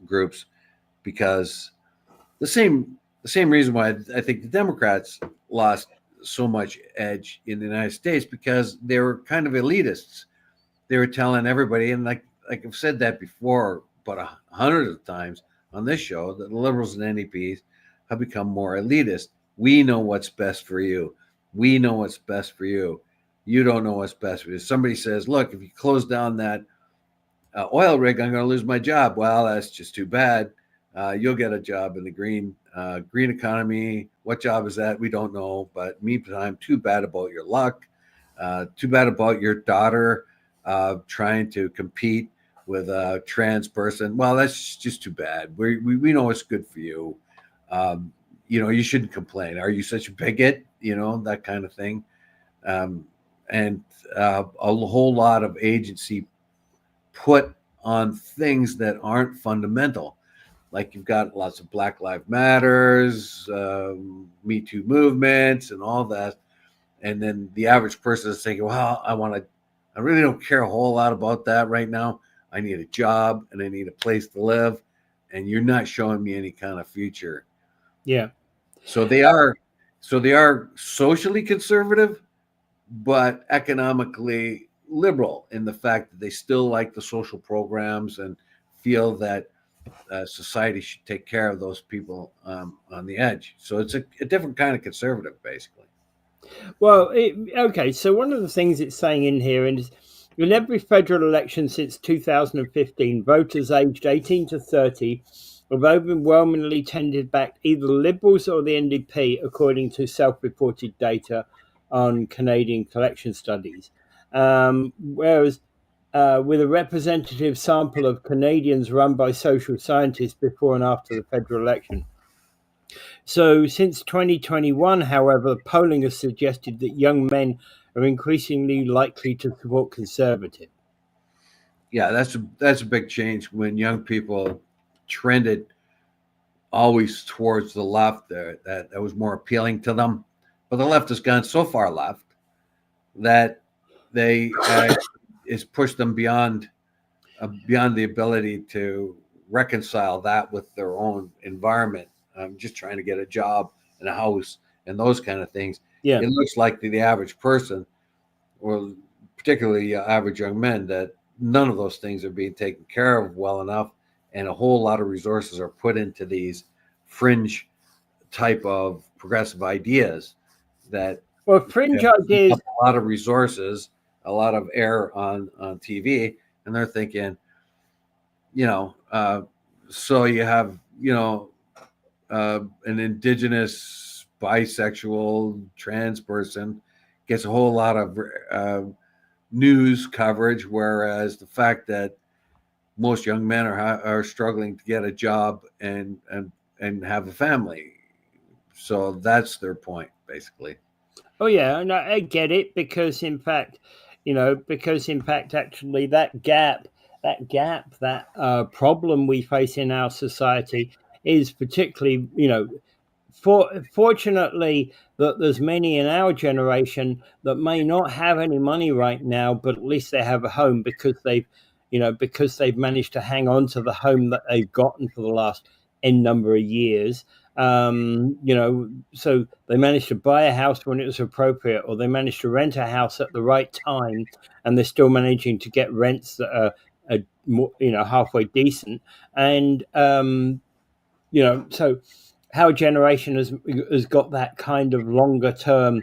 groups because the same reason why I think the Democrats lost so much edge in the United States because they were kind of elitists. They were telling everybody, and like I've said that before, but hundreds of times on this show, that the Liberals and NDPs have become more elitist. We know what's best for you. We know what's best for you. You don't know what's best for you. Somebody says, "Look, if you close down that oil rig, I'm going to lose my job." Well, that's just too bad. You'll get a job in the green economy. What job is that? We don't know. But meantime, too bad about your luck. Too bad about your daughter trying to compete with a trans person. Well, that's just too bad. We know what's good for you. You shouldn't complain. Are you such a bigot? That kind of thing. Um, and a whole lot of agency put on things that aren't fundamental. Like you've got lots of Black Lives Matters, Me Too movements, and all that. And then the average person is thinking, "Well, I really don't care a whole lot about that right now. I need a job and I need a place to live, and you're not showing me any kind of future." yeah. So they are socially conservative, but economically liberal in the fact that they still like the social programs and feel that society should take care of those people on the edge. So it's a different kind of conservative, basically. Well, okay. So one of the things it's saying in here is, in every federal election since 2015, voters aged 18 to 30 have overwhelmingly tended back either the Liberals or the NDP, according to self-reported data on Canadian collection studies. Whereas, with a representative sample of Canadians run by social scientists before and after the federal election. So, since 2021, however, polling has suggested that young men are increasingly likely to support Conservative. Yeah, that's a big change when young people trended always towards the left. There, that was more appealing to them. But the left has gone so far left that they it's pushed them beyond the ability to reconcile that with their own environment. Just trying to get a job and a house and those kind of things. Yeah. It looks like to the average person, or particularly average young men, that none of those things are being taken care of well enough, and a whole lot of resources are put into these fringe type of progressive ideas that Well, fringe eat ideas. up a lot of resources, a lot of air on TV, and they're thinking, you know, so you have, an indigenous, bisexual, trans person gets a whole lot of news coverage, whereas the fact that most young men are struggling to get a job and have a family. So that's their point, basically. Oh yeah, and I get it because in fact, actually, that problem we face in our society is particularly, fortunately, that there's many in our generation that may not have any money right now, but at least they have a home because they've managed to hang on to the home that they've gotten for the last n number of years. So they managed to buy a house when it was appropriate, or they managed to rent a house at the right time, and they're still managing to get rents that are more, halfway decent. And so our generation has got that kind of longer term,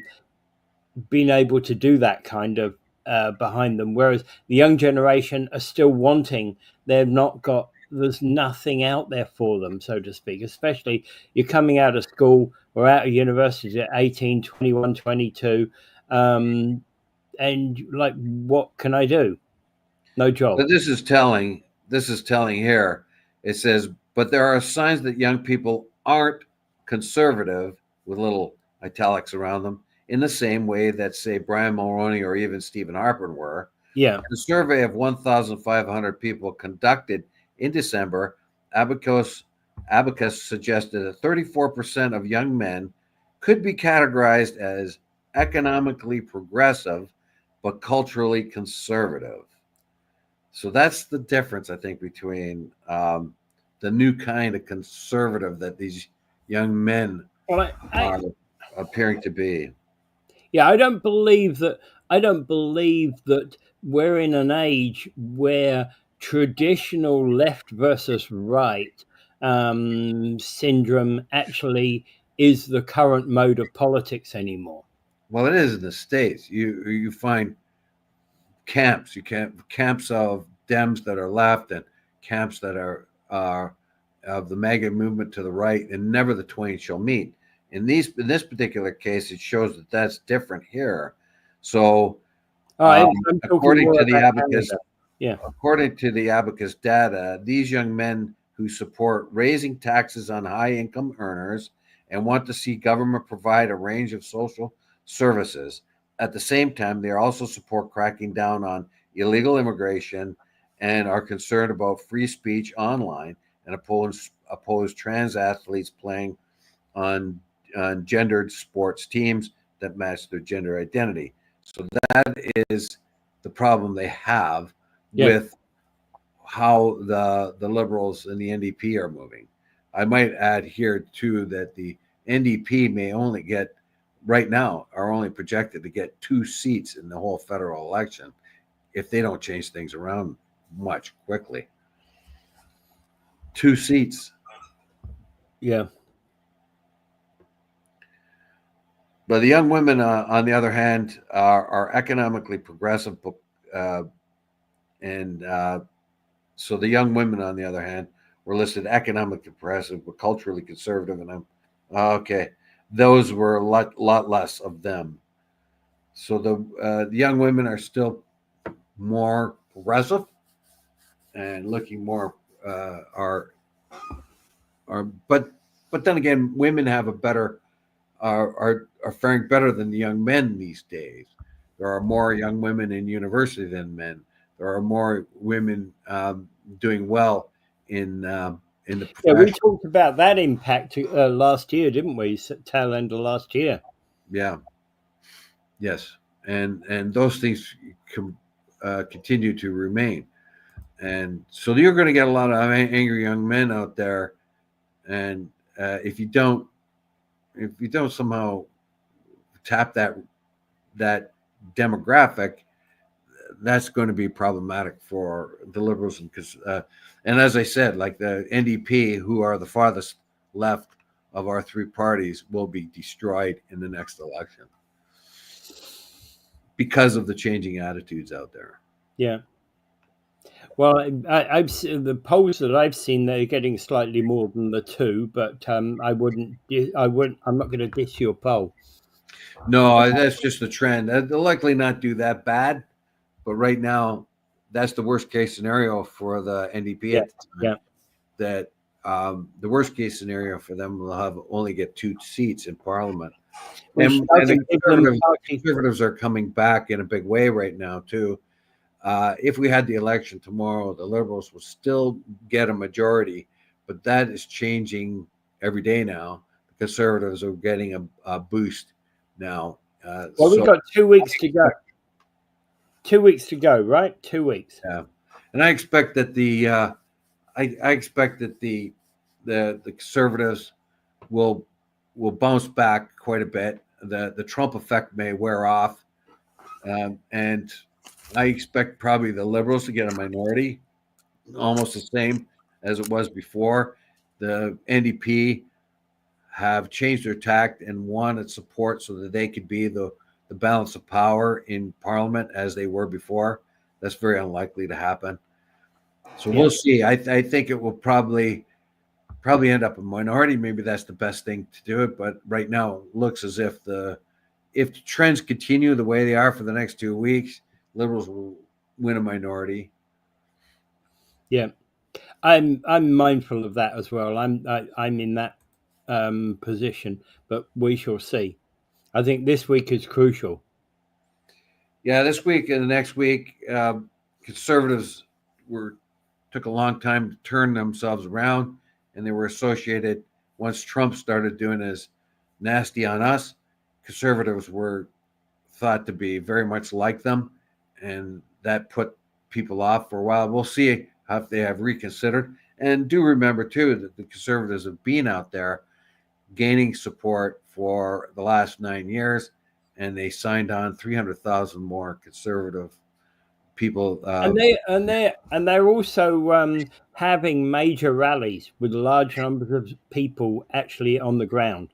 being able to do that kind of behind them, whereas the young generation are still wanting. They've not got. There's nothing out there for them, so to speak. Especially you're coming out of school or out of university at 18, 21, 22, and like, what can I do? No job. But this is telling. This is telling here. It says, but there are signs that young people aren't conservative, with little italics around them, in the same way that, say, Brian Mulroney or even Stephen Harper were. Yeah. In a survey of 1,500 people conducted in December, Abacus suggested that 34% of young men could be categorized as economically progressive but culturally conservative. So that's the difference, I think, between the new kind of conservative that these young men Well, are appearing to be. yeah, I don't believe that. I don't believe that we're in an age where traditional left versus right syndrome actually is the current mode of politics anymore. Well, it is in the States. You find camps. Camps of Dems that are left and camps that are of the MAGA movement to the right, and never the twain shall meet. In this particular case, it shows that that's different here. So, I'm talking according more to the about Abacus, Canada. Yeah. according to the Abacus data, these young men who support raising taxes on high income earners and want to see government provide a range of social services. At the same time, they also support cracking down on illegal immigration and are concerned about free speech online and oppose trans athletes playing on, gendered sports teams that match their gender identity. So that is the problem they have Yeah. with how the Liberals and the NDP are moving. I might add here too that the NDP may only get, right now, are only projected to get 2 seats in the whole federal election if they don't change things around much quickly. 2 seats. Yeah. But the young women, on the other hand, are economically progressive, and so the young women, on the other hand, were listed economically progressive but culturally conservative, and I'm okay. Those were a lot less of them. So the young women are still more progressive and looking more are but then again, women have a better are faring better than the young men these days. There are more young women in university than men. There are more women doing well in the Yeah, we profession. talked about that impact last year, didn't we? Tail end of last year. Yeah, yes, and those things continue to remain, and so you're going to get a lot of angry young men out there, and if you don't somehow tap that demographic, that's going to be problematic for the Liberals, and as I said, like the NDP, who are the farthest left of our 3 parties, will be destroyed in the next election because of the changing attitudes out there. Yeah. Well, I've seen the polls that I've seen. They're getting slightly more than the 2, but I wouldn't. I'm not going to diss your poll. No, that's just the trend. They'll likely not do that bad, but right now, that's the worst case scenario for the NDP Yeah. at the time. Yeah. That the worst case scenario for them will have only get 2 seats in Parliament. Which And the doesn't give them conservatives are coming back in a big way right now too. If we had the election tomorrow, the Liberals will still get a majority, but that is changing every day now. The Conservatives are getting a boost now. Well, we've So got 2 weeks to go. 2 weeks to go, right? 2 weeks. yeah, and I expect that the the Conservatives will bounce back quite a bit. The Trump effect may wear off, and I expect probably the Liberals to get a minority, almost the same as it was before. The NDP have changed their tact and wanted support so that they could be the balance of power in Parliament as they were before. That's very unlikely to happen. So Yeah. we'll see. I think it will probably end up a minority. Maybe that's the best thing to do it. But right now, it looks as if the trends continue the way they are for the next 2 weeks, Liberals will win a minority. Yeah. I'm mindful of that as well. I'm in that position, but we shall see. I think this week is crucial. Yeah, this week and the next week, Conservatives were took a long time to turn themselves around, and they were associated once Trump started doing his nasty on us. Conservatives were thought to be very much like them, and that put people off for a while. We'll see if they have reconsidered. And do remember too that the Conservatives have been out there gaining support for the last 9 years, and they signed on 300,000 more conservative people. They're also having major rallies with large numbers of people actually on the ground.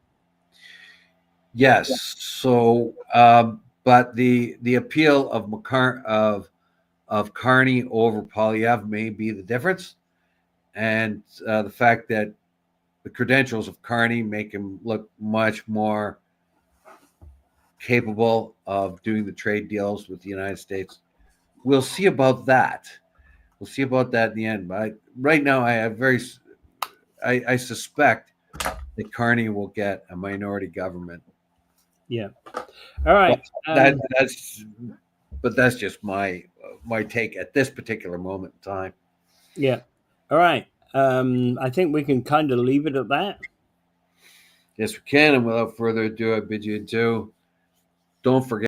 Yes. So, but the appeal of Carney over Polyev may be the difference, and the fact that the credentials of Carney make him look much more capable of doing the trade deals with the United States. We'll see about that. We'll see about that in the end. But right now, I suspect that Carney will get a minority government. Yeah. All right. But that's that's just my take at this particular moment in time. Yeah. All right. I think we can kind of leave it at that. Yes, we can. And without further ado, I bid you adieu. Don't forget.